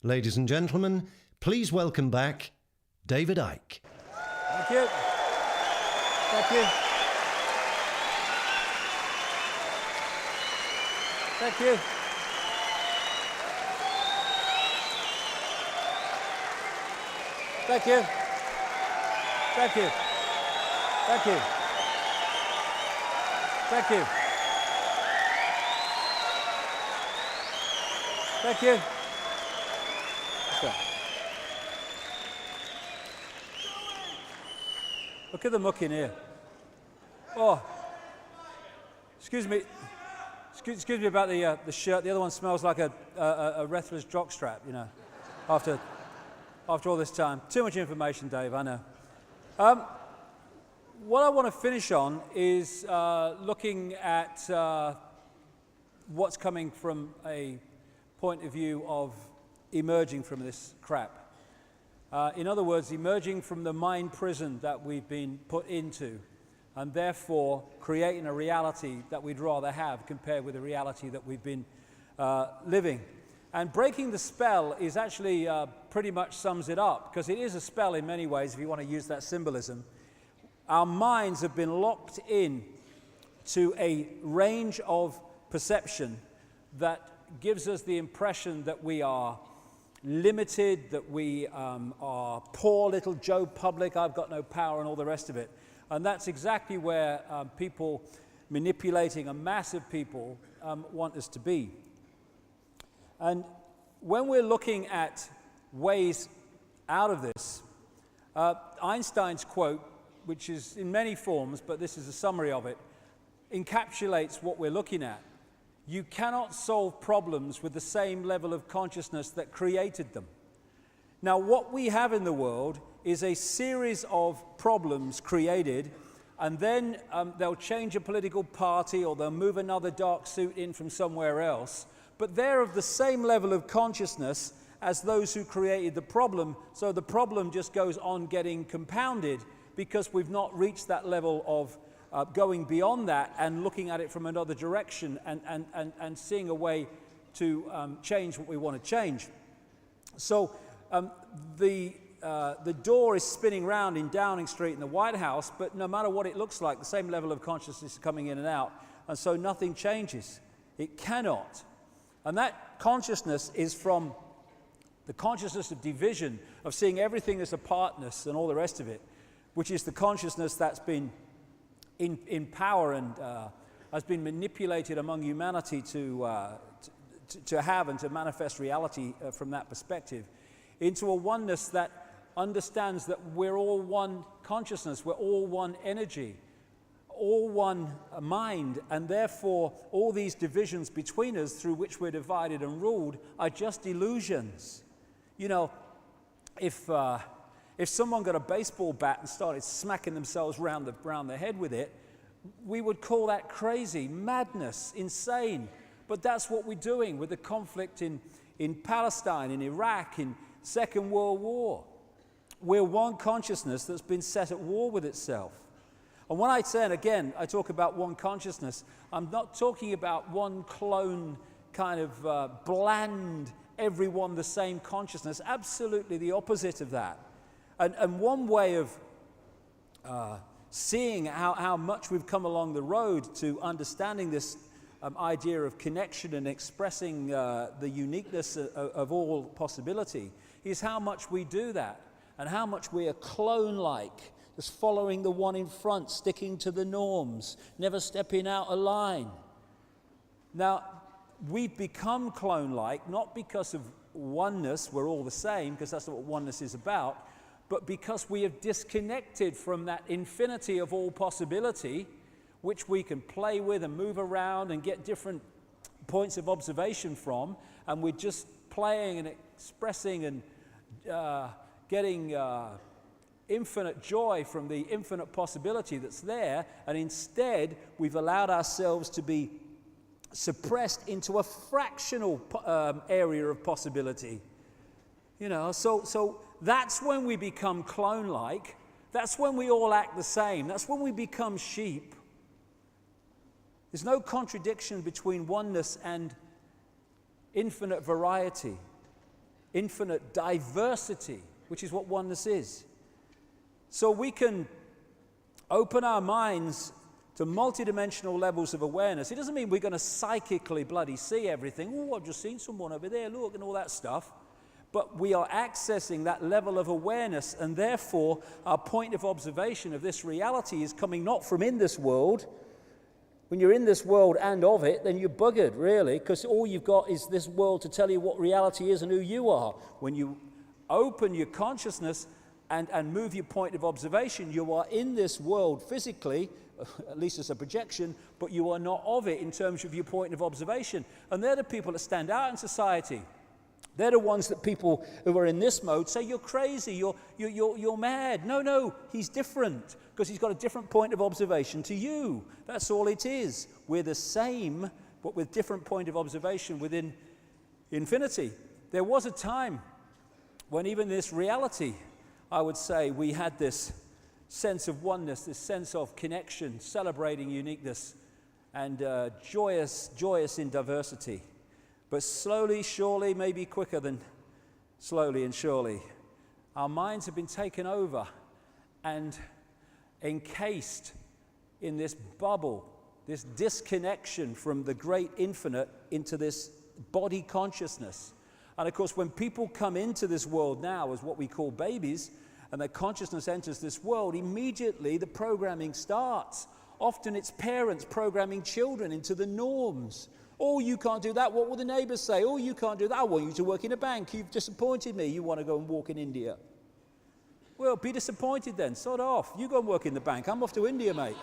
Ladies and gentlemen, please welcome back David Icke. Thank you. Thank you. Thank you. Thank you. Thank you. Thank you. Thank you. Thank you. Look at the muck in here. Oh, excuse me. Excuse me about the shirt. The other one smells like a wrestler's jockstrap, you know. After all this time, too much information, Dave. I know. What I want to finish on is looking at what's coming from a point of view of emerging from this crap. In other words, emerging from the mind prison that we've been put into, and therefore creating a reality that we'd rather have compared with the reality that we've been living. And breaking the spell is actually pretty much sums it up, because it is a spell in many ways, if you want to use that symbolism. Our minds have been locked in to a range of perception that gives us the impression that we are limited, that we are poor little Joe Public, I've got no power, and all the rest of it. And that's exactly where people manipulating a mass of people want us to be. And when we're looking at ways out of this, Einstein's quote, which is in many forms, but this is a summary of it, encapsulates what we're looking at. You cannot solve problems with the same level of consciousness that created them. Now, what we have in the world is a series of problems created, and then they'll change a political party or they'll move another dark suit in from somewhere else, but they're of the same level of consciousness as those who created the problem, so the problem just goes on getting compounded because we've not reached that level of going beyond that and looking at it from another direction and seeing a way to change what we want to change. So the door is spinning round in Downing Street in the White House, but no matter what it looks like, the same level of consciousness is coming in and out, and so nothing changes. It cannot. And that consciousness is from the consciousness of division, of seeing everything as a partness and all the rest of it, which is the consciousness that's been in power and has been manipulated among humanity to have and to manifest reality from that perspective, into a oneness that understands that we're all one consciousness, we're all one energy, all one mind, and therefore all these divisions between us through which we're divided and ruled are just illusions. You know, if someone got a baseball bat and started smacking themselves round the head with it, we would call that crazy, madness, insane. But that's what we're doing with the conflict in Palestine, in Iraq, in Second World War. We're one consciousness that's been set at war with itself. And when I say, and again, I talk about one consciousness, I'm not talking about one clone kind of bland, everyone the same consciousness. Absolutely the opposite of that. And one way of seeing how much we've come along the road to understanding this idea of connection and expressing the uniqueness of all possibility is how much we do that, and how much we are clone-like, just following the one in front, sticking to the norms, never stepping out of line. Now, we've become clone-like, not because of oneness, we're all the same, because that's not what oneness is about, but because we have disconnected from that infinity of all possibility, which we can play with and move around and get different points of observation from, and we're just playing and expressing and getting infinite joy from the infinite possibility that's there, and instead we've allowed ourselves to be suppressed into a fractional area of possibility. You know, so that's when we become clone-like. That's when we all act the same. That's when we become sheep. There's no contradiction between oneness and infinite variety, infinite diversity, which is what oneness is. So we can open our minds to multidimensional levels of awareness. It doesn't mean we're going to psychically bloody see everything. Oh, I've just seen someone over there, look, and all that stuff. But we are accessing that level of awareness, and therefore our point of observation of this reality is coming not from in this world. When you're in this world and of it, then you're buggered, really, because all you've got is this world to tell you what reality is and who you are. When you open your consciousness and move your point of observation, you are in this world physically, at least as a projection, but you are not of it in terms of your point of observation. And they're the people that stand out in society. They're the ones that people who are in this mode say, you're crazy, you're mad. No, he's different, because he's got a different point of observation to you. That's all it is. We're the same, but with different point of observation within infinity. There was a time when even this reality, I would say, we had this sense of oneness, this sense of connection, celebrating uniqueness, and joyous in diversity. But slowly, surely, maybe quicker than slowly and surely, our minds have been taken over and encased in this bubble, this disconnection from the great infinite into this body consciousness. And of course, when people come into this world now as what we call babies, and their consciousness enters this world, immediately the programming starts. Often it's parents programming children into the norms. Oh, you can't do that. What will the neighbors say? Oh, you can't do that. I want you to work in a bank. You've disappointed me. You want to go and walk in India. Well, be disappointed then. Sod off. You go and work in the bank. I'm off to India, mate.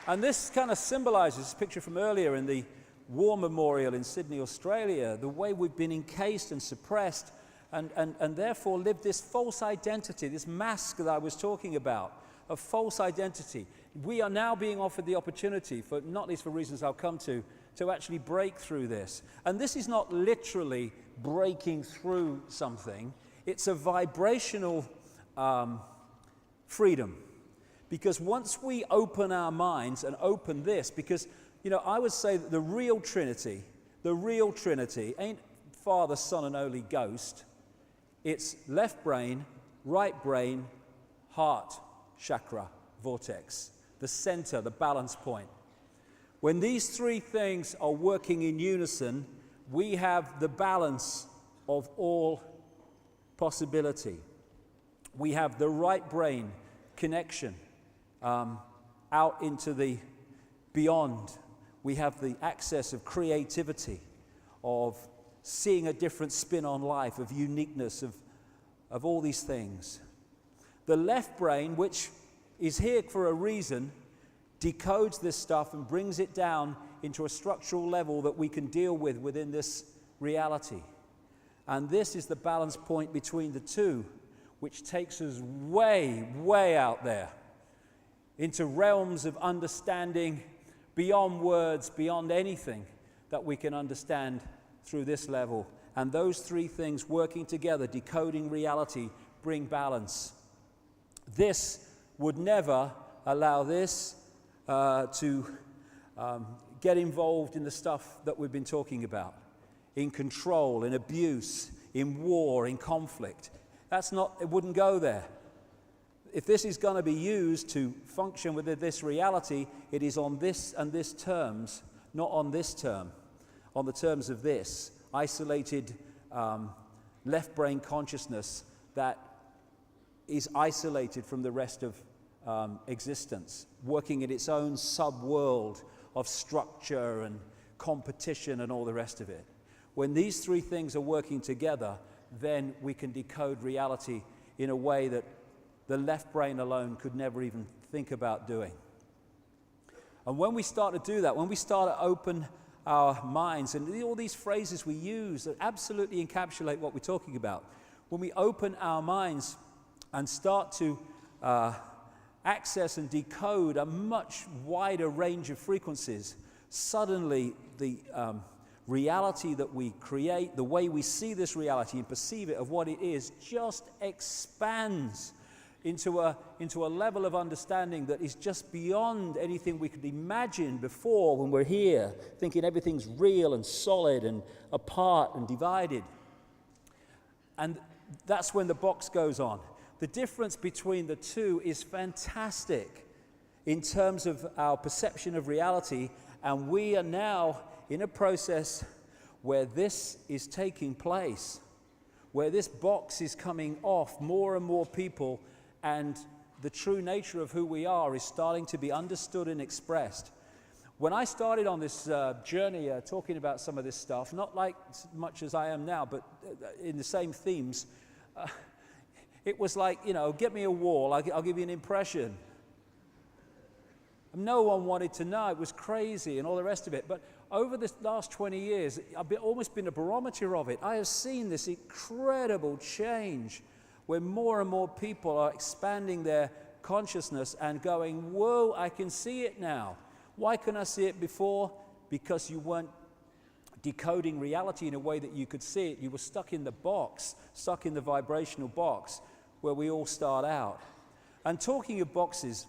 And this kind of symbolizes this picture from earlier in the War Memorial in Sydney, Australia, the way we've been encased and suppressed and therefore lived this false identity, this mask that I was talking about, of false identity. We are now being offered the opportunity, for not least for reasons I'll come to actually break through this. And this is not literally breaking through something. It's a vibrational freedom. Because once we open our minds and open this, because, you know, I would say that the real Trinity ain't Father, Son, and Holy Ghost. It's left brain, right brain, heart, chakra, vortex, the center, the balance point. When these three things are working in unison, we have the balance of all possibility. We have the right brain connection out into the beyond. We have the access of creativity, of seeing a different spin on life, of uniqueness, of all these things. The left brain, which is here for a reason, decodes this stuff and brings it down into a structural level that we can deal with within this reality. And this is the balance point between the two, which takes us way, way out there into realms of understanding beyond words, beyond anything that we can understand through this level. And those three things working together, decoding reality, bring balance. This would never allow this to get involved in the stuff that we've been talking about, in control, in abuse, in war, in conflict. It wouldn't go there. If this is going to be used to function within this reality, it is on this and this terms, not on this term, on the terms of this isolated left brain consciousness that is isolated from the rest of existence, working in its own sub-world of structure and competition and all the rest of it. When these three things are working together, then we can decode reality in a way that the left brain alone could never even think about doing. And when we start to do that, when we start to open our minds, and all these phrases we use that absolutely encapsulate what we're talking about, when we open our minds and start to access and decode a much wider range of frequencies, suddenly the reality that we create, the way we see this reality and perceive it of what it is, just expands into a level of understanding that is just beyond anything we could imagine before when we're here, thinking everything's real and solid and apart and divided. And that's when the box goes on. The difference between the two is fantastic in terms of our perception of reality, and we are now in a process where this is taking place, where this box is coming off. More and more people, and the true nature of who we are is starting to be understood and expressed. When I started on this journey talking about some of this stuff, not like as much as I am now, but in the same themes, it was like, get me a wall, I'll give you an impression. No one wanted to know. It was crazy and all the rest of it. But over the last 20 years, I've almost been a barometer of it. I have seen this incredible change where more and more people are expanding their consciousness and going, whoa, I can see it now. Why couldn't I see it before? Because you weren't decoding reality in a way that you could see it. You were stuck in the box, stuck in the vibrational box where we all start out. And talking of boxes,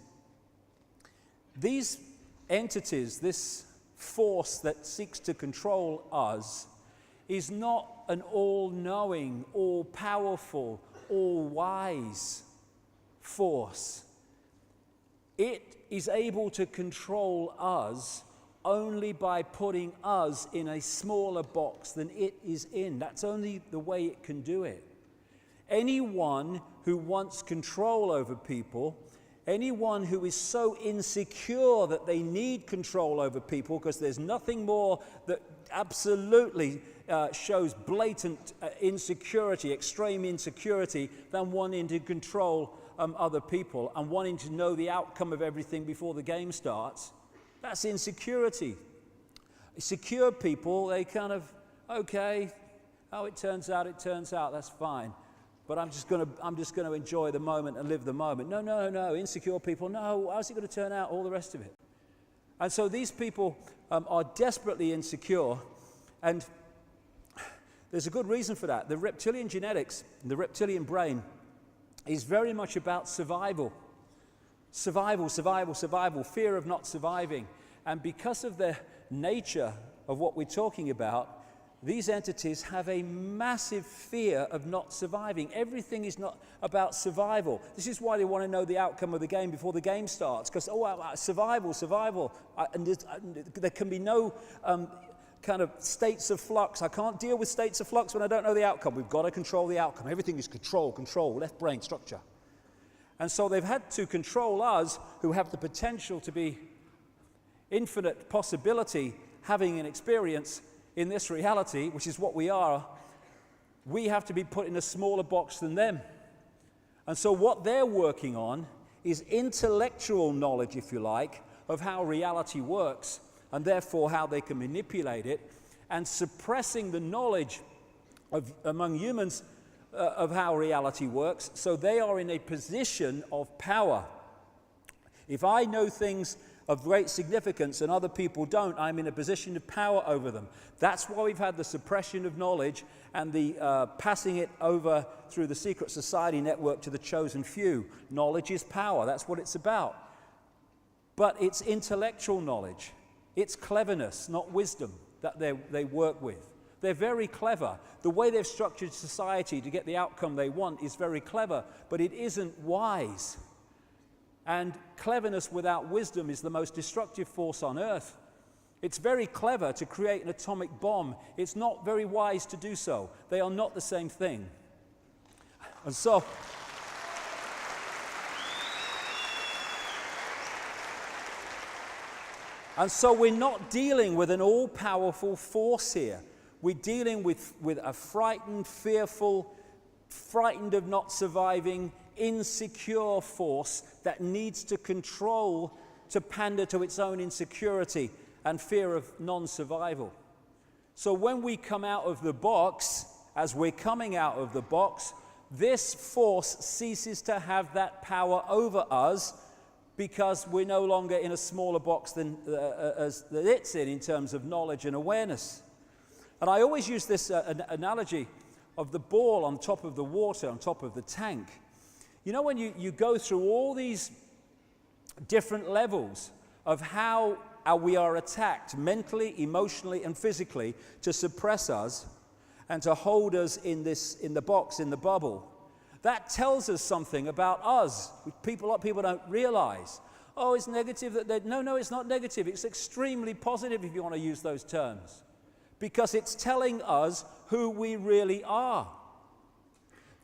these entities, this force that seeks to control us, is not an all-knowing, all-powerful, all-wise force. It is able to control us only by putting us in a smaller box than it is in. That's only the way it can do it. Anyone who wants control over people, anyone who is so insecure that they need control over people, because there's nothing more that absolutely shows blatant insecurity, extreme insecurity, than wanting to control other people and wanting to know the outcome of everything before the game starts. That's insecurity. Secure people, they kind of, okay, how it turns out, that's fine. But I'm just going to enjoy the moment and live the moment. No. Insecure people, no, how's it going to turn out? All the rest of it. And so these people are desperately insecure, and there's a good reason for that. The reptilian genetics, the reptilian brain, is very much about survival. Survival, fear of not surviving. And because of the nature of what we're talking about, these entities have a massive fear of not surviving. Everything is not about survival. This is why they want to know the outcome of the game before the game starts. Because, survival. And there can be no kind of states of flux. I can't deal with states of flux when I don't know the outcome. We've got to control the outcome. Everything is control, left brain structure. And so they've had to control us, who have the potential to be infinite possibility, having an experience in this reality, which is what we are. We have to be put in a smaller box than them. And so what they're working on is intellectual knowledge, if you like, of how reality works, and therefore how they can manipulate it, and suppressing the knowledge among humans of how reality works, so they are in a position of power. If I know things of great significance and other people don't, I'm in a position of power over them. That's why we've had the suppression of knowledge and the passing it over through the secret society network to the chosen few. Knowledge is power. That's what it's about. But it's intellectual knowledge. It's cleverness, not wisdom, that they work with. They're very clever. The way they've structured society to get the outcome they want is very clever, but it isn't wise. And cleverness without wisdom is the most destructive force on earth. It's very clever to create an atomic bomb. It's not very wise to do so. They are not the same thing. And so we're not dealing with an all-powerful force here. We're dealing with a frightened, fearful, frightened of not surviving, insecure force that needs to control to pander to its own insecurity and fear of non-survival. So when we come out of the box, as we're coming out of the box, this force ceases to have that power over us, because we're no longer in a smaller box than as that it's in terms of knowledge and awareness. And I always use this analogy of the ball on top of the water, on top of the tank. You know, when you go through all these different levels of how we are attacked mentally, emotionally, and physically to suppress us and to hold us in the box, in the bubble, that tells us something about us, which a lot of people don't realize. Oh, it's negative. No, it's not negative. It's extremely positive if you want to use those terms, because it's telling us who we really are.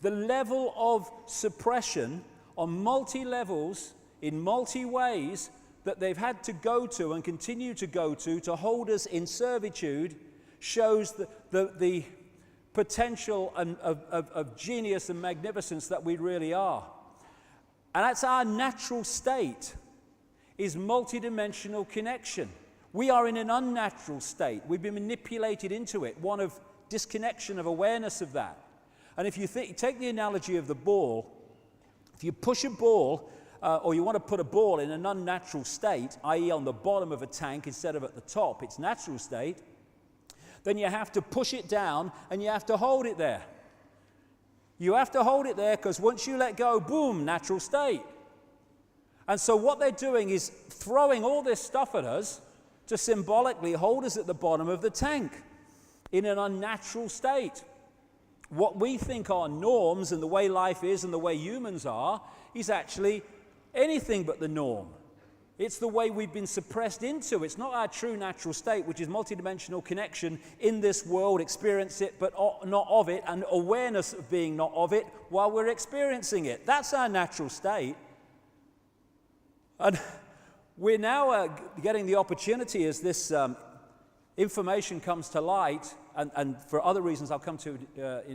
The level of suppression on multi-levels, in multi-ways, that they've had to go to and continue to go to hold us in servitude, shows the potential of genius and magnificence that we really are. And that's our natural state, is multidimensional connection. We are in an unnatural state. We've been manipulated into it, one of disconnection, of awareness of that. And if you take the analogy of the ball, if you push a ball, or you want to put a ball in an unnatural state, i.e. on the bottom of a tank instead of at the top, its natural state, then you have to push it down and you have to hold it there. You have to hold it there because once you let go, boom, natural state. And so what they're doing is throwing all this stuff at us to symbolically hold us at the bottom of the tank in an unnatural state. What we think are norms and the way life is and the way humans are is actually anything but the norm. It's the way we've been suppressed into. It's not our true natural state, which is multidimensional connection in this world, experience it, but not of it, and awareness of being not of it while we're experiencing it. That's our natural state. And we're now getting the opportunity as this information comes to light, and for other reasons I'll come to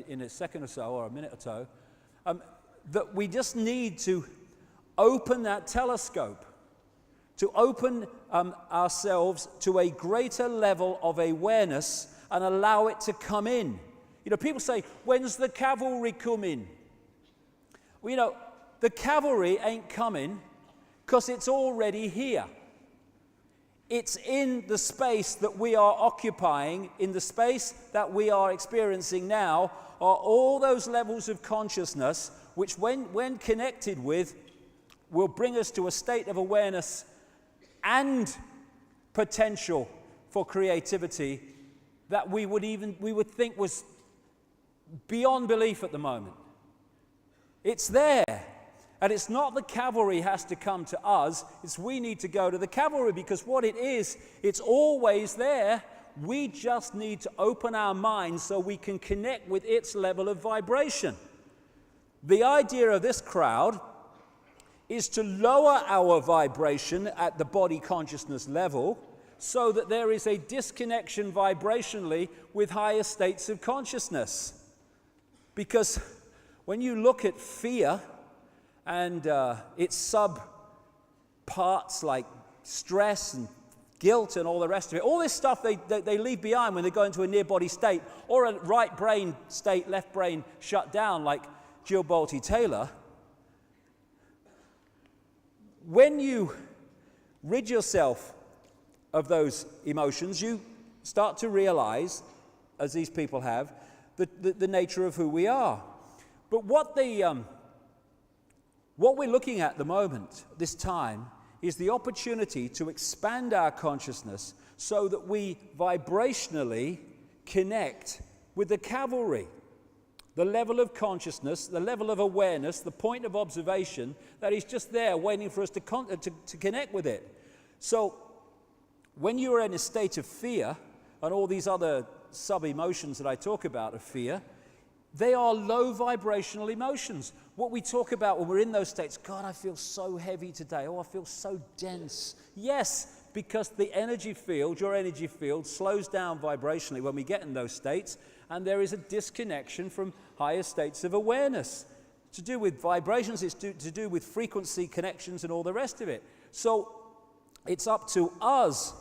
in a second or so, or a minute or so, that we just need to open that telescope, to open ourselves to a greater level of awareness and allow it to come in. You know, people say, when's the cavalry coming? Well, you know, the cavalry ain't coming because it's already here. It's in the space that we are occupying, in the space that we are experiencing now, are all those levels of consciousness which when connected with will bring us to a state of awareness and potential for creativity that we would think was beyond belief at the moment. It's there. And it's not the cavalry has to come to us, it's we need to go to the cavalry, because what it is, it's always there. We just need to open our minds so we can connect with its level of vibration. The idea of this crowd is to lower our vibration at the body consciousness level so that there is a disconnection vibrationally with higher states of consciousness. Because when you look at fear and its sub-parts like stress and guilt and all the rest of it, all this stuff they leave behind when they go into a near-body state or a right brain state, left brain shut down like Jill Bolte Taylor. When you rid yourself of those emotions, you start to realize, as these people have, the nature of who we are. But what we're looking at the moment, this time, is the opportunity to expand our consciousness so that we vibrationally connect with the cavalry. The level of consciousness, the level of awareness, the point of observation that is just there waiting for us to connect with it. So when you are in a state of fear, and all these other sub-emotions that I talk about of fear, they are low vibrational emotions. What we talk about when we're in those states, God, I feel so heavy today. Oh, I feel so dense. Yes, because the energy field, your energy field, slows down vibrationally when we get in those states, and there is a disconnection from higher states of awareness. To do with vibrations, it's to do with frequency connections and all the rest of it. So it's up to us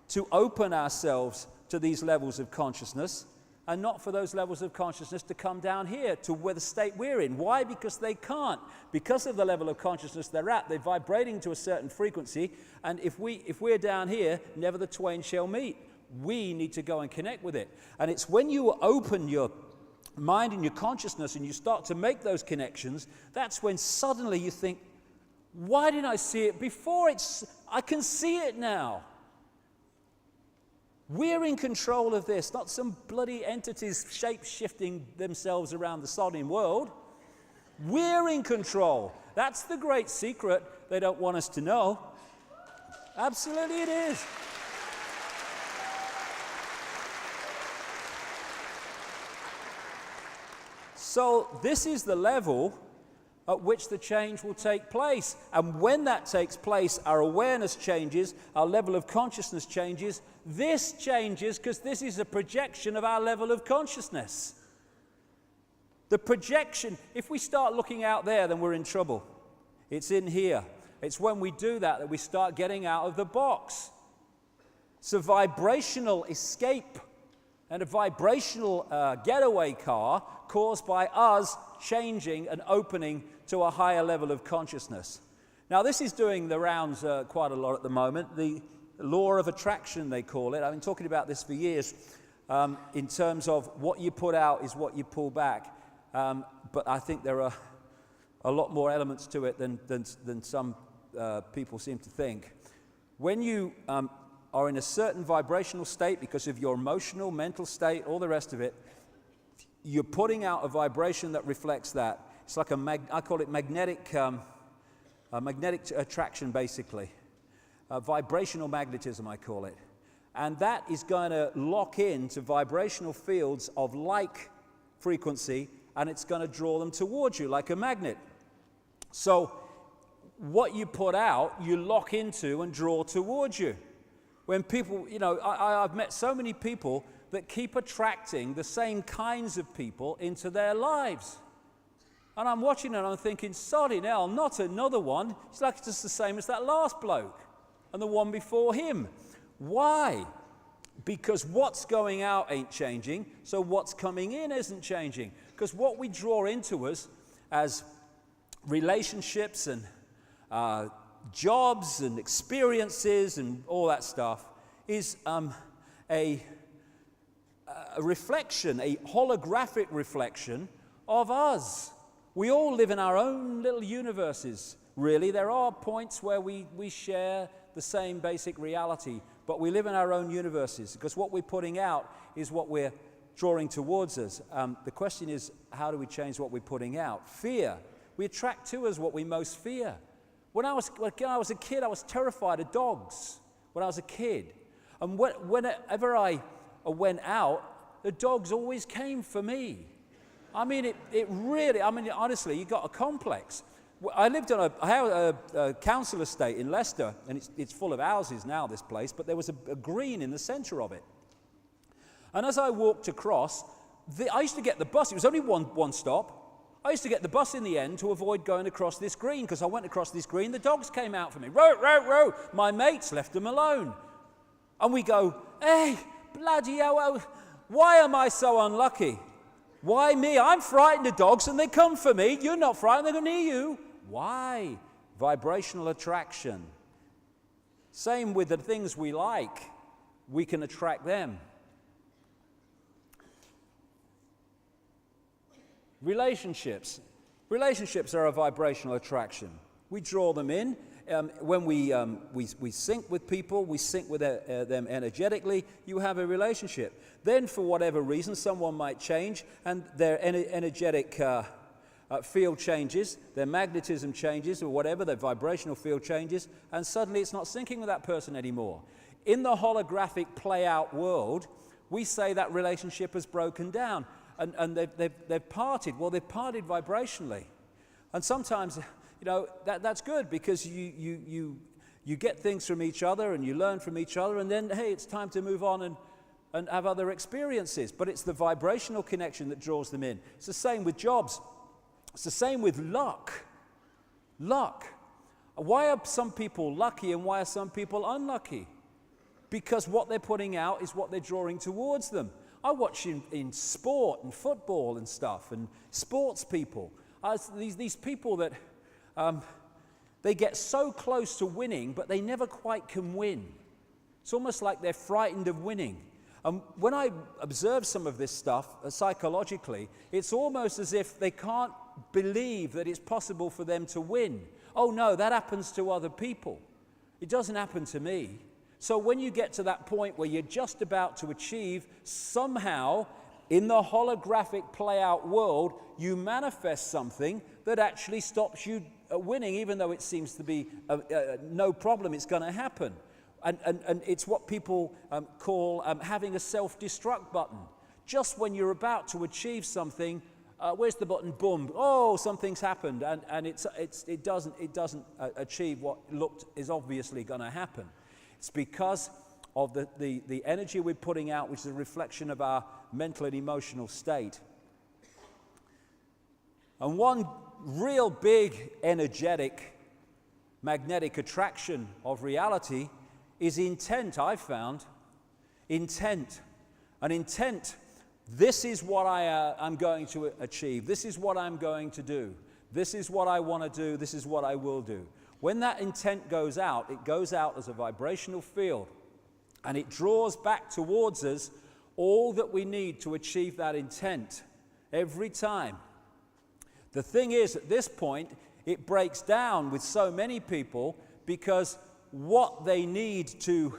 to open ourselves to these levels of consciousness and not for those levels of consciousness to come down here to where the state we're in. Why? Because they can't. Because of the level of consciousness they're at, they're vibrating to a certain frequency, and if we're down here, never the twain shall meet. We need to go and connect with it. And it's when you open your mind and your consciousness and you start to make those connections, that's when suddenly you think, why didn't I see it before? I can see it now. We're in control of this, not some bloody entities shape-shifting themselves around the sodding world. We're in control. That's the great secret they don't want us to know. Absolutely it is. So this is the level at which the change will take place. And when that takes place, our awareness changes, our level of consciousness changes. This changes because this is a projection of our level of consciousness. The projection, if we start looking out there, then we're in trouble. It's in here. It's when we do that we start getting out of the box. It's a vibrational escape and a vibrational getaway car caused by us changing and opening to a higher level of consciousness. Now, this is doing the rounds quite a lot at the moment. The law of attraction, they call it. I've been talking about this for years in terms of what you put out is what you pull back. But I think there are a lot more elements to it than some people seem to think. When you are in a certain vibrational state because of your emotional, mental state, all the rest of it, you're putting out a vibration that reflects that. It's like I call it magnetic attraction, basically. Vibrational magnetism, I call it. And that is going to lock into vibrational fields of like frequency, and it's going to draw them towards you like a magnet. So what you put out, you lock into and draw towards you. When people, I've met so many people that keep attracting the same kinds of people into their lives. And I'm watching it and I'm thinking, soddy hell, not another one. It's like it's just the same as that last bloke and the one before him. Why? Because what's going out ain't changing, so what's coming in isn't changing. Because what we draw into us as relationships and jobs and experiences and all that stuff is a reflection, a holographic reflection of us. We all live in our own little universes, really. There are points where we share the same basic reality, but we live in our own universes because what we're putting out is what we're drawing towards us. The question is, how do we change what we're putting out? Fear. We attract to us what we most fear. When I was a kid, I was terrified of dogs when I was a kid. And whenever I went out, the dogs always came for me. I mean, honestly, you got a complex. I had a council estate in Leicester, and it's full of houses now, this place, but there was a green in the centre of it. And as I walked across, I used to get the bus. It was only one stop. I used to get the bus in the end to avoid going across this green, because I went across this green, the dogs came out for me. Row, row, row. My mates left them alone. And we go, hey, bloody hell, why am I so unlucky? Why me? I'm frightened of dogs and they come for me. You're not frightened, they're near you. Why? Vibrational attraction. Same with the things we like. We can attract them. Relationships. Relationships are a vibrational attraction. We draw them in. When we sync with people, we sync with them energetically, you have a relationship. Then, for whatever reason, someone might change, and their energetic field changes, their magnetism changes, or whatever, their vibrational field changes, and suddenly it's not syncing with that person anymore. In the holographic play-out world, we say that relationship has broken down, and they've parted. Well, they've parted vibrationally. And sometimes, that's good, because you get things from each other and you learn from each other, and then, hey, it's time to move on and have other experiences. But it's the vibrational connection that draws them in. It's the same with jobs. It's the same with luck. Luck. Why are some people lucky and why are some people unlucky? Because what they're putting out is what they're drawing towards them. I watch in sport and football and stuff, and sports people. These people that they get so close to winning, but they never quite can win. It's almost like they're frightened of winning. When I observe some of this stuff psychologically, it's almost as if they can't believe that it's possible for them to win. Oh no, that happens to other people. It doesn't happen to me. So when you get to that point where you're just about to achieve, somehow in the holographic play-out world, you manifest something that actually stops you winning, even though it seems to be no problem, it's going to happen. And it's what people call having a self-destruct button. Just when you're about to achieve something, where's the button? Boom! Oh, something's happened, and it doesn't achieve what is obviously going to happen. It's because of the energy we're putting out, which is a reflection of our mental and emotional state. And one real big energetic magnetic attraction of reality is intent, I've found. Intent. An intent, this is what I'm going to achieve. This is what I'm going to do. This is what I want to do. This is what I will do. When that intent goes out, it goes out as a vibrational field, and it draws back towards us all that we need to achieve that intent every time. The thing is, at this point, it breaks down with so many people because what they need to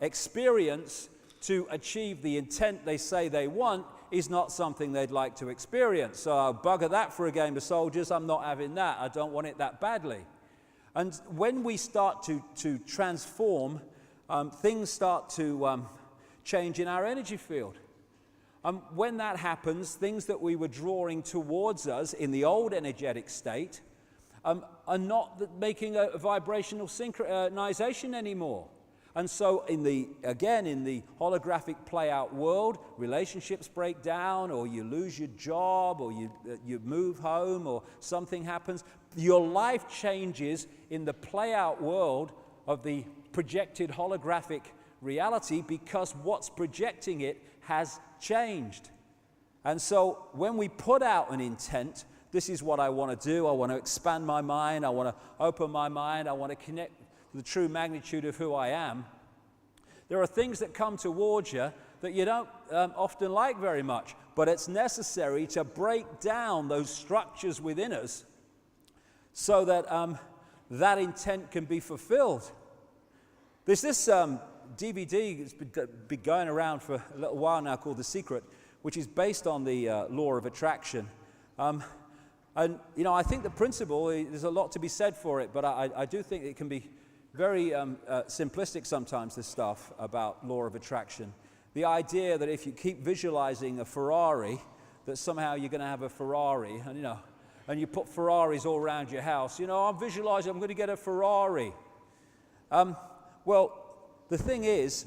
experience to achieve the intent they say they want is not something they'd like to experience. So I'll bugger that for a game of soldiers. I'm not having that. I don't want it that badly. And when we start to transform, things start to change in our energy field. When that happens, things that we were drawing towards us in the old energetic state are not making a vibrational synchronization anymore. And so in the holographic play-out world, relationships break down, or you lose your job, or you move home, or something happens. Your life changes in the play-out world of the projected holographic reality because what's projecting it has changed. And so when we put out an intent, this is what I want to do. I want to expand my mind. I want to open my mind. I want to connect the true magnitude of who I am. There are things that come towards you that you don't often like very much, but it's necessary to break down those structures within us so that that intent can be fulfilled. There's this DVD that's been going around for a little while now called The Secret, which is based on the law of attraction. And, you know, I think the principle, there's a lot to be said for it, but I do think it can be very simplistic sometimes, this stuff about law of attraction. The idea that if you keep visualizing a Ferrari, that somehow you're going to have a Ferrari, and, you know, and you put Ferraris all around your house. You know, I'm visualizing I'm going to get a Ferrari. Well, the thing is,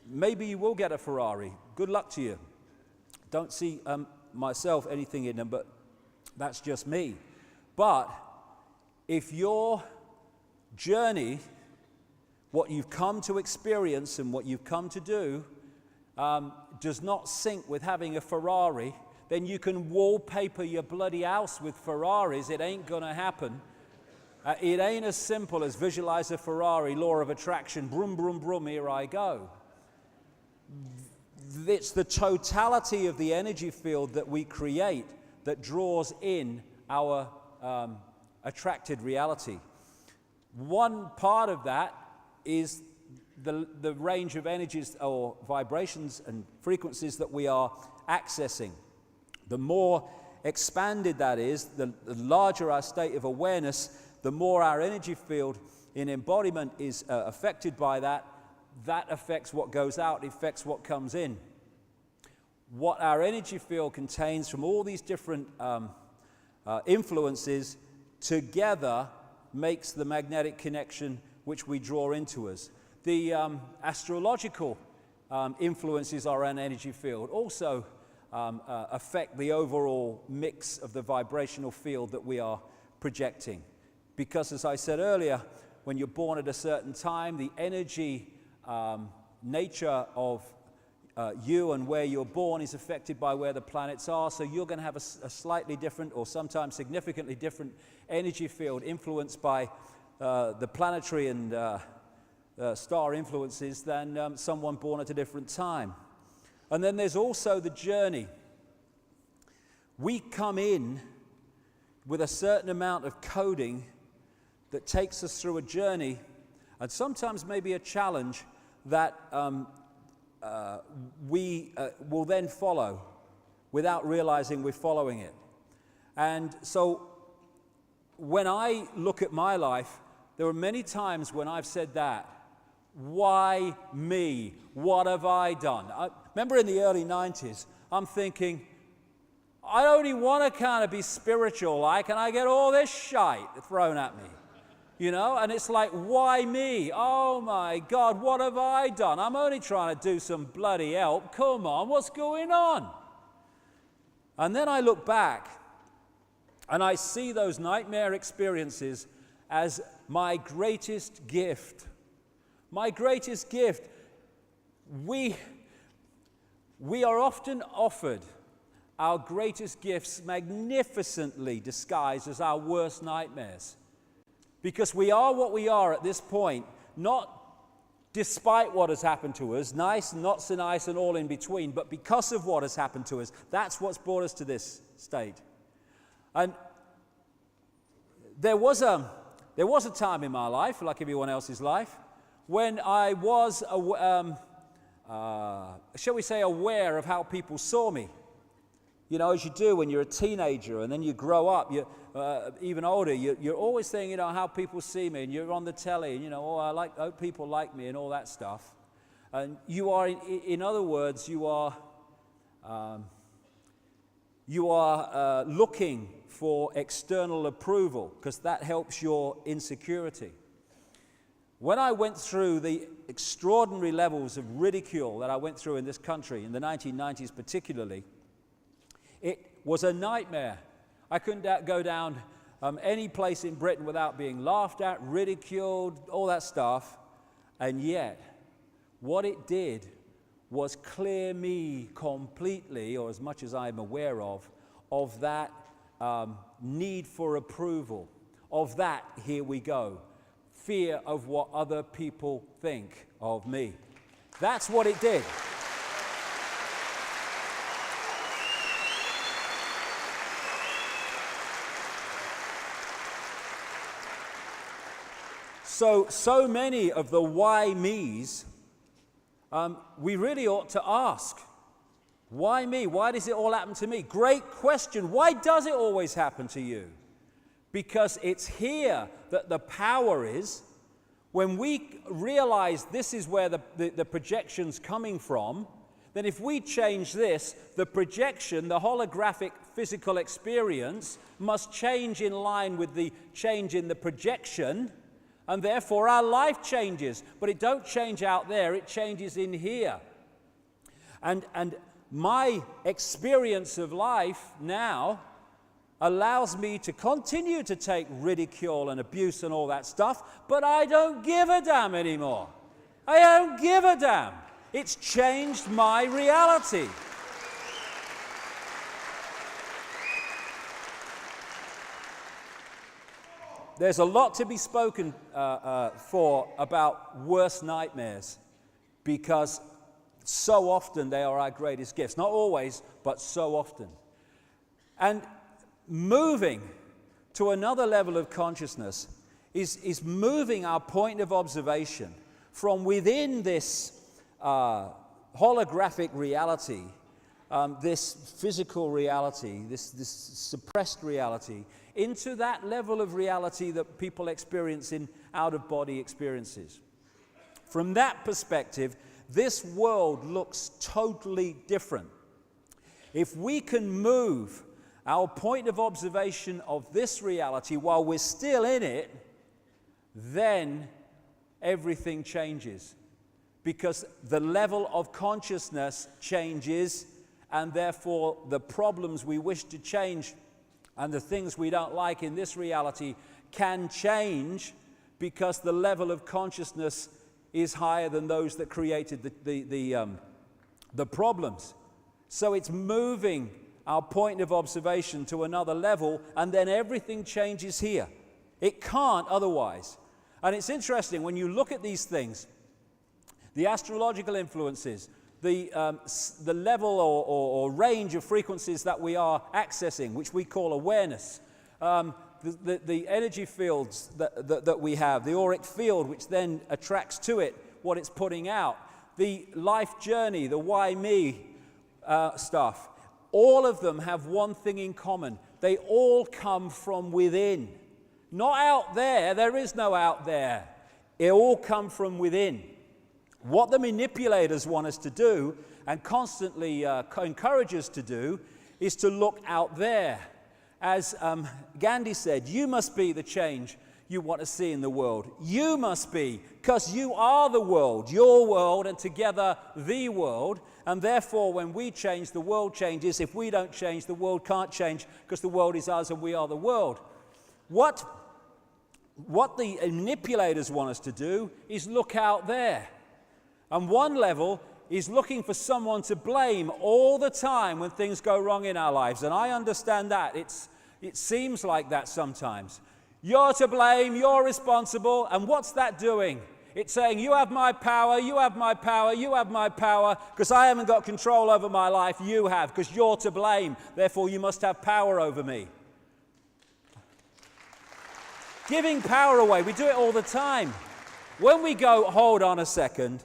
maybe you will get a Ferrari. Good luck to you. Don't see myself anything in them, but that's just me. But if your journey, what you've come to experience and what you've come to do, does not sync with having a Ferrari, then you can wallpaper your bloody house with Ferraris. It ain't gonna happen. It ain't as simple as visualize a Ferrari, law of attraction, brum, brum, brum, here I go. It's the totality of the energy field that we create that draws in our attracted reality. One part of that is the range of energies or vibrations and frequencies that we are accessing. The more expanded that is, the larger our state of awareness, the more our energy field in embodiment is affected by that. That affects what goes out, it affects what comes in. What our energy field contains from all these different influences together makes the magnetic connection which we draw into us. The astrological influences our energy field also affect the overall mix of the vibrational field that we are projecting. Because as I said earlier, when you're born at a certain time, the energy nature of you and where you're born is affected by where the planets are, so you're going to have a slightly different or sometimes significantly different energy field influenced by the planetary and star influences than someone born at a different time. And then there's also the journey. We come in with a certain amount of coding that takes us through a journey, and sometimes maybe a challenge that we will then follow without realizing we're following it. And so when I look at my life, there are many times when I've said that, why me? What have I done? I remember in the early 90s, I'm thinking, I only want to kind of be spiritual like, and I get all this shite thrown at me. You know, and it's like, why me? Oh my God, what have I done? I'm only trying to do some bloody help. Come on, what's going on? And then I look back and I see those nightmare experiences as my greatest gift. My greatest gift. We are often offered our greatest gifts magnificently disguised as our worst nightmares. Because we are what we are at this point, not despite what has happened to us, nice, not so nice, and all in between, but because of what has happened to us. That's what's brought us to this state. And there was a time in my life, like everyone else's life, when I was, shall we say, aware of how people saw me. You know, as you do when you're a teenager and then you grow up, you're even older, you're always thinking, you know, how people see me, and you're on the telly, and, you know, I hope people like me and all that stuff. And you are, in other words, you are looking for external approval because that helps your insecurity. When I went through the extraordinary levels of ridicule that I went through in this country, in the 1990s particularly, it was a nightmare. I couldn't go down any place in Britain without being laughed at, ridiculed, all that stuff. And yet, what it did was clear me completely, or as much as I'm aware of that need for approval, of that, here we go, fear of what other people think of me. That's what it did. So many of the why me's, we really ought to ask, why me? Why does it all happen to me? Great question. Why does it always happen to you? Because it's here that the power is. When we realize this is where the projection's coming from, then if we change this, the projection, the holographic physical experience, must change in line with the change in the projection, and therefore our life changes. But it don't change out there, it changes in here. And my experience of life now allows me to continue to take ridicule and abuse and all that stuff, but I don't give a damn anymore. I don't give a damn. It's changed my reality. There's a lot to be spoken for about worst nightmares, because so often they are our greatest gifts. Not always, but so often. And moving to another level of consciousness is moving our point of observation from within this holographic reality, this physical reality, this suppressed reality, into that level of reality that people experience in out-of-body experiences. From that perspective, this world looks totally different. If we can move our point of observation of this reality while we're still in it, then everything changes. Because the level of consciousness changes, and therefore the problems we wish to change and the things we don't like in this reality can change, because the level of consciousness is higher than those that created the the problems. So it's moving our point of observation to another level, and then everything changes here. It can't otherwise. And it's interesting, when you look at these things, the astrological influences, the level or range of frequencies that we are accessing, which we call awareness, the energy fields that we have, the auric field, which then attracts to it what it's putting out, the life journey, the why me stuff, all of them have one thing in common. They all come from within. Not out there. There is no out there. It all come from within. What the manipulators want us to do, and constantly encourage us to do, is to look out there. As Gandhi said, you must be the change you want to see in the world. You must be, because you are the world, your world, and together the world. And therefore, when we change, the world changes. If we don't change, the world can't change, because the world is us and we are the world. What the manipulators want us to do is look out there. And one level is looking for someone to blame all the time when things go wrong in our lives. And I understand that. It seems like that sometimes. You're to blame, you're responsible, and what's that doing? It's saying, you have my power, you have my power, you have my power, because I haven't got control over my life, you have, because you're to blame, therefore you must have power over me. Giving power away, we do it all the time. When we go, hold on a second,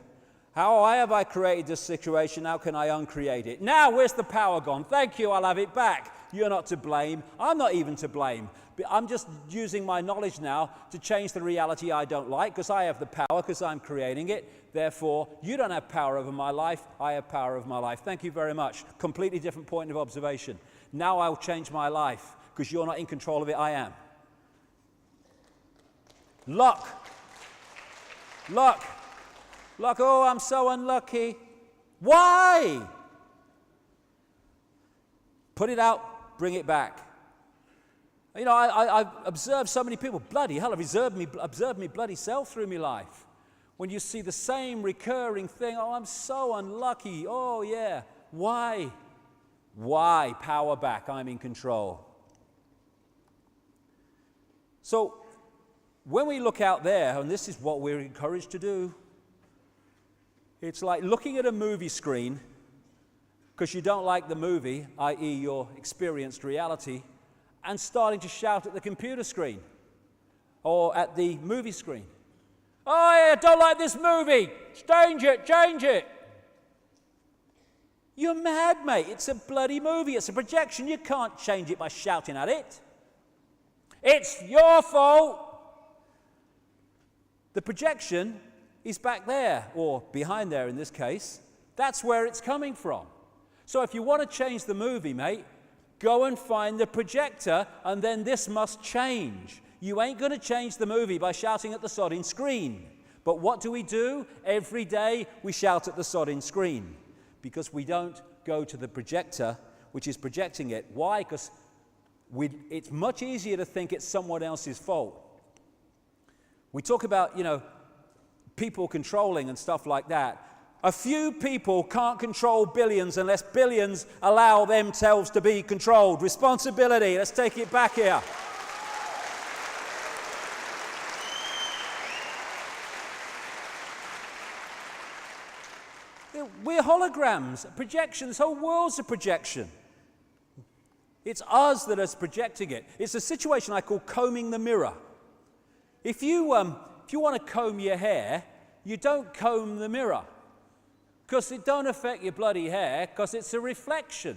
how have I created this situation, how can I uncreate it? Now, where's the power gone? Thank you, I'll have it back. You're not to blame, I'm not even to blame. I'm just using my knowledge now to change the reality I don't like, because I have the power, because I'm creating it. Therefore, you don't have power over my life, I have power over my life. Thank you very much. Completely different point of observation. Now I'll change my life, because you're not in control of it, I am. Luck. Luck. Luck, oh, I'm so unlucky. Why? Put it out, bring it back. You know, I've observed so many people, bloody hell, I've observed me bloody self through my life. When you see the same recurring thing, oh, I'm so unlucky, oh yeah. Why? Why? Power back, I'm in control. So, when we look out there, and this is what we're encouraged to do, it's like looking at a movie screen, because you don't like the movie, i.e. your experienced reality, and starting to shout at the computer screen or at the movie screen. Oh, yeah, don't like this movie. Change it, change it. You're mad, mate. It's a bloody movie. It's a projection. You can't change it by shouting at it. It's your fault. The projection is back there, or behind there in this case. That's where it's coming from. So if you want to change the movie, mate, go and find the projector, and then this must change. You ain't going to change the movie by shouting at the sodding screen. But what do? Every day we shout at the sodding screen, because we don't go to the projector, which is projecting it. Why? Because it's much easier to think it's someone else's fault. We talk about, people controlling and stuff like that. A few people can't control billions unless billions allow themselves to be controlled. Responsibility, let's take it back here. We're holograms, projections, the whole world's a projection. It's us that is projecting it. It's a situation I call combing the mirror. If you want to comb your hair, you don't comb the mirror, because it don't affect your bloody hair, because it's a reflection.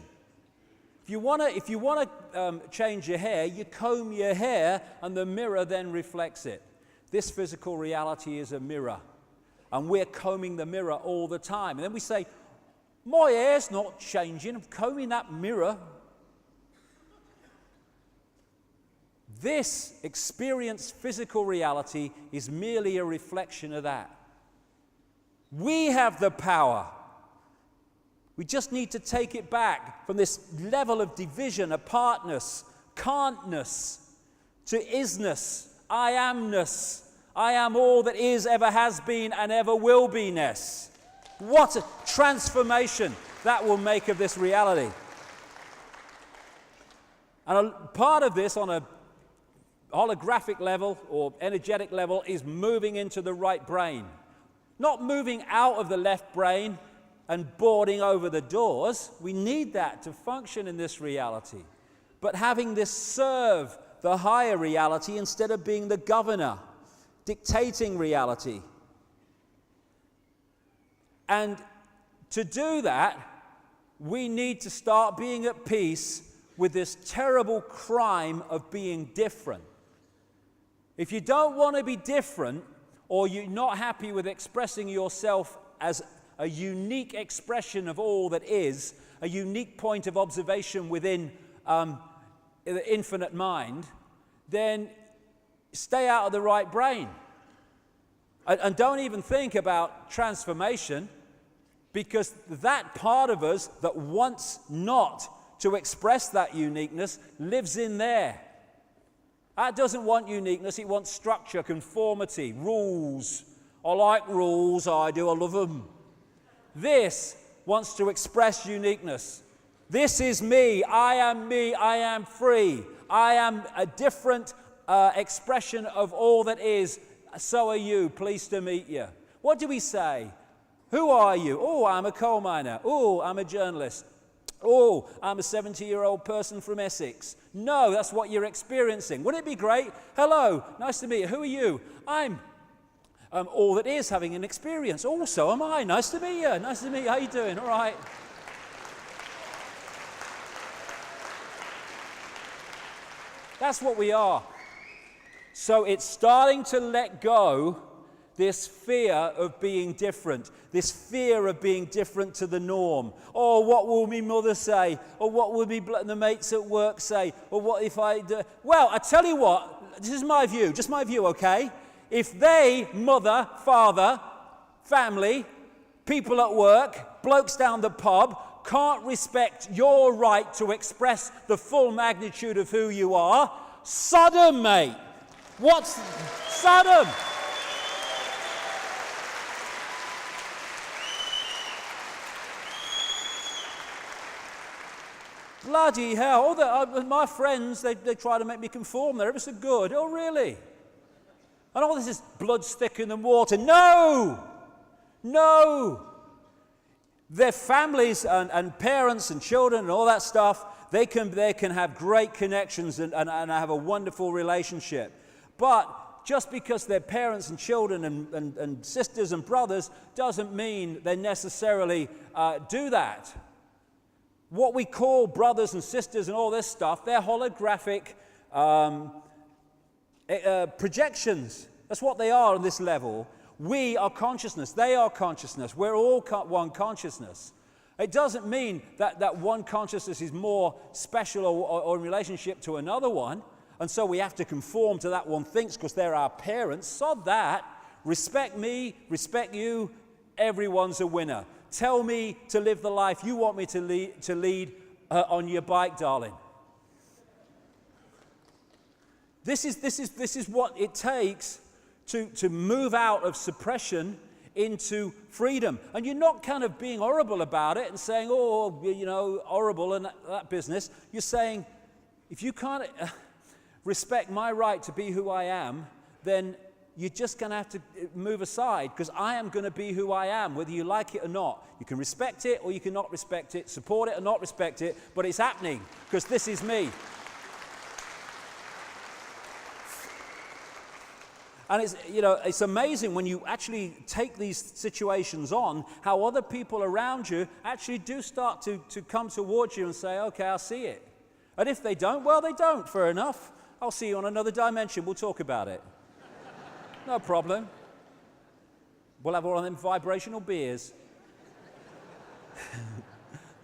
If you want to change your hair, you comb your hair, and the mirror then reflects it. This physical reality is a mirror, and we're combing the mirror all the time. And then we say, my hair's not changing, I'm combing that mirror. This experienced physical reality is merely a reflection of that. We have the power. We just need to take it back from this level of division, apartness, can'tness, to isness, I amness. I am all that is, ever has been, and ever will be-ness. What a transformation that will make of this reality. And a part of this on a holographic level or energetic level is moving into the right brain. Not moving out of the left brain and boarding over the doors. We need that to function in this reality. But having this serve the higher reality instead of being the governor, dictating reality. And to do that, we need to start being at peace with this terrible crime of being different. If you don't want to be different, or you're not happy with expressing yourself as a unique expression of all that is, a unique point of observation within the infinite mind, then stay out of the right brain. And don't even think about transformation, because that part of us that wants not to express that uniqueness lives in there. That doesn't want uniqueness, it wants structure, conformity, rules. I like rules, I do, I love them. This wants to express uniqueness. This is me, I am free. I am a different expression of all that is. So are you, pleased to meet you. What do we say? Who are you? Oh, I'm a coal miner. Oh, I'm a journalist. Oh, I'm a 70-year-old person from Essex. No, that's what you're experiencing. Wouldn't it be great? Hello, nice to meet you. Who are you? I'm all that is, having an experience. Oh, so am I. Nice to meet you. Nice to meet you. How you doing? All right. That's what we are. So it's starting to let go this fear of being different, this fear of being different to the norm. Oh, what will my mother say? Or what will the mates at work say? Or what if I do? Well, I tell you what, this is my view, just my view, okay? If they, mother, father, family, people at work, blokes down the pub, can't respect your right to express the full magnitude of who you are, Sodom, mate. What's Sodom? Bloody hell. My friends, they try to make me conform. They're ever so good. Oh, really? And all this is blood's thicker than water. No! No! Their families and parents and children and all that stuff, they can have great connections and have a wonderful relationship. But just because they're parents and children and sisters and brothers doesn't mean they necessarily do that. What we call brothers and sisters and all this stuff, they're holographic projections. That's what they are on this level. We are consciousness. They are consciousness. We're all one consciousness. It doesn't mean that one consciousness is more special or in relationship to another one, and so we have to conform to that one thinks because they're our parents. Sod that. Respect me, respect you. Everyone's a winner. Tell me to live the life you want me to lead on your bike, darling. This is what it takes to move out of suppression into freedom. And you're not kind of being horrible about it and saying, oh, you know, horrible and that business. You're saying, if you can't respect my right to be who I am, then you're just going to have to move aside, because I am going to be who I am, whether you like it or not. You can respect it or you cannot respect it, support it or not respect it, but it's happening, because this is me. And it's amazing when you actually take these situations on, how other people around you actually do start to come towards you and say, okay, I'll see it. And if they don't, well, they don't, fair enough. I'll see you on another dimension, we'll talk about it. No problem. We'll have all of them vibrational beers.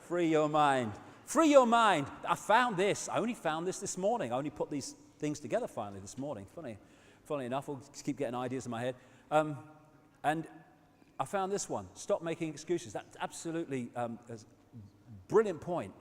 Free your mind. Free your mind. I found this. I only found this morning. I only put these things together finally this morning. Funny enough, I'll just keep getting ideas in my head. And I found this one. Stop making excuses. That's absolutely a brilliant point.